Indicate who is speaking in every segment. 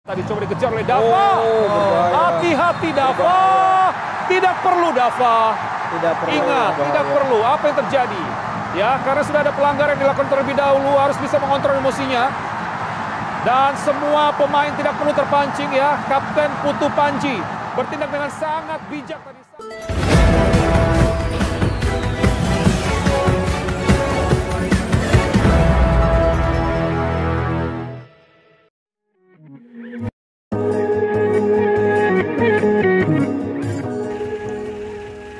Speaker 1: Tadi coba dikejar oleh Dava. Hati-hati Dava. Tidak perlu Dava. Ingat, tidak perlu. Apa yang terjadi? Ya, karena sudah ada pelanggaran yang dilakukan terlebih dahulu, harus bisa mengontrol emosinya. Dan semua pemain tidak perlu terpancing ya. Kapten Putu Panji bertindak dengan sangat bijak tadi.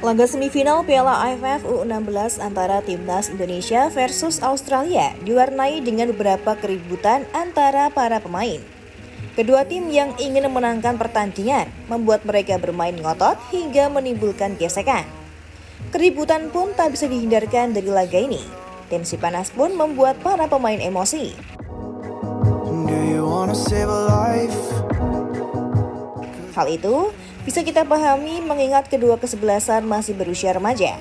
Speaker 2: Laga semifinal Piala AFF U16 antara Timnas Indonesia versus Australia diwarnai dengan beberapa keributan antara para pemain. Kedua tim yang ingin memenangkan pertandingan membuat mereka bermain ngotot hingga menimbulkan gesekan. Keributan pun tak bisa dihindarkan dari laga ini. Tensi panas pun membuat para pemain emosi. Hal itu bisa kita pahami mengingat kedua kesebelasan masih berusia remaja,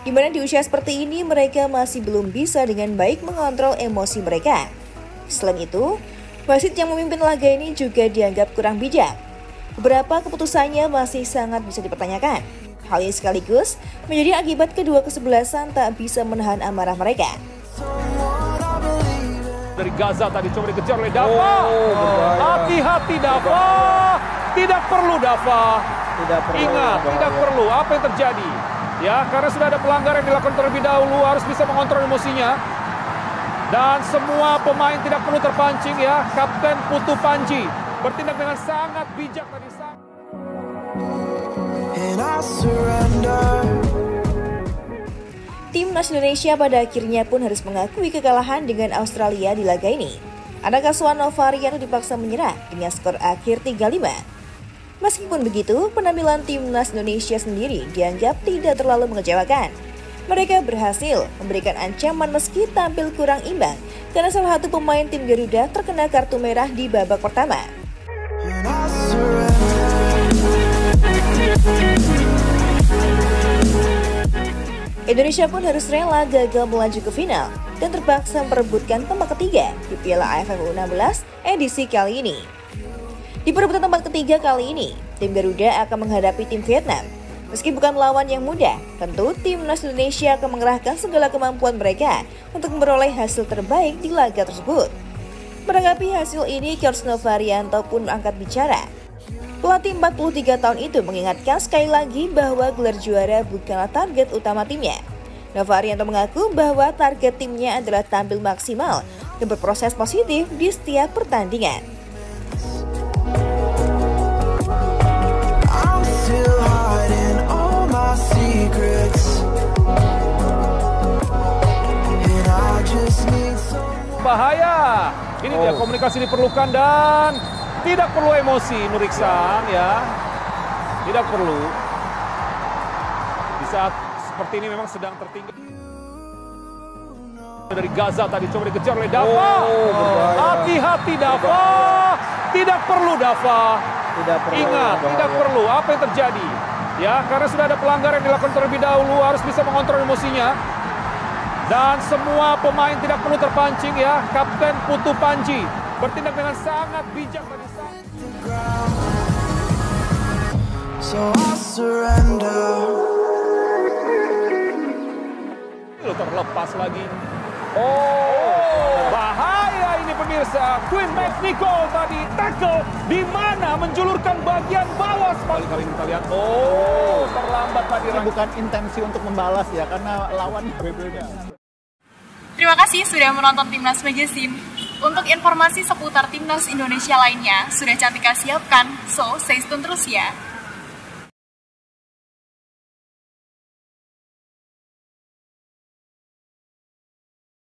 Speaker 2: di mana di usia seperti ini mereka masih belum bisa dengan baik mengontrol emosi mereka. Selain itu, wasit yang memimpin laga ini juga dianggap kurang bijak. Beberapa keputusannya masih sangat bisa dipertanyakan. Hal ini sekaligus menjadi akibat kedua kesebelasan tak bisa menahan amarah mereka.
Speaker 1: Dari Gaza tadi coba dikejar oleh Dava. Hati-hati Dava. Tidak perlu Dava. Ingat, tidak perlu. Apa yang terjadi? Ya, karena sudah ada pelanggaran yang dilakukan terlebih dahulu, harus bisa mengontrol emosinya. Dan semua pemain tidak perlu terpancing ya. Kapten Putu Panji bertindak dengan sangat bijak tadi.
Speaker 2: Timnas Indonesia pada akhirnya pun harus mengakui kekalahan dengan Australia di laga ini. Adakah Swan Novarianto dipaksa menyerah dengan skor akhir 3-5? Meskipun begitu, penampilan Timnas Indonesia sendiri dianggap tidak terlalu mengecewakan. Mereka berhasil memberikan ancaman meski tampil kurang imbang karena salah satu pemain tim Garuda terkena kartu merah di babak pertama. Indonesia pun harus rela gagal melaju ke final dan terpaksa memperebutkan tempat ketiga di Piala AFF U16 edisi kali ini. Di perebutan tempat ketiga kali ini, tim Garuda akan menghadapi tim Vietnam. Meski bukan lawan yang mudah, tentu Timnas Indonesia akan mengerahkan segala kemampuan mereka untuk memperoleh hasil terbaik di laga tersebut. Menanggapi hasil ini, Coach Novarianto pun angkat bicara. Pelatih 43 tahun itu mengingatkan sekali lagi bahwa gelar juara bukanlah target utama timnya. Novarianto mengaku bahwa target timnya adalah tampil maksimal dan berproses positif di setiap pertandingan.
Speaker 1: Bahaya. Ini dia komunikasi diperlukan dan tidak perlu emosi, Nur Iksan ya. Tidak perlu. Di saat seperti ini memang sedang tertinggal. Dari Gaza tadi coba dikejar oleh Dava. Hati-hati Dava. Tidak perlu Dava. Ingat, tidak perlu. Apa yang terjadi? Ya, karena sudah ada pelanggaran yang dilakukan terlebih dahulu, harus bisa mengontrol emosinya. Dan semua pemain tidak perlu terpancing ya. Kapten Putu Panji bertindak dengan sangat bijak tadi. Terlepas lagi. Bahaya ini pemirsa. Queen McNichol tadi tackle di mana menjulurkan bagian bawah. Kali-kali kita lihat. Terlambat tadi.
Speaker 3: Ini bukan intensi untuk membalas ya, karena lawannya berbeda.
Speaker 4: Terima kasih sudah menonton Timnas Magazine. Untuk informasi seputar Timnas Indonesia lainnya, sudah Cantika siapkan, so stay tune terus ya.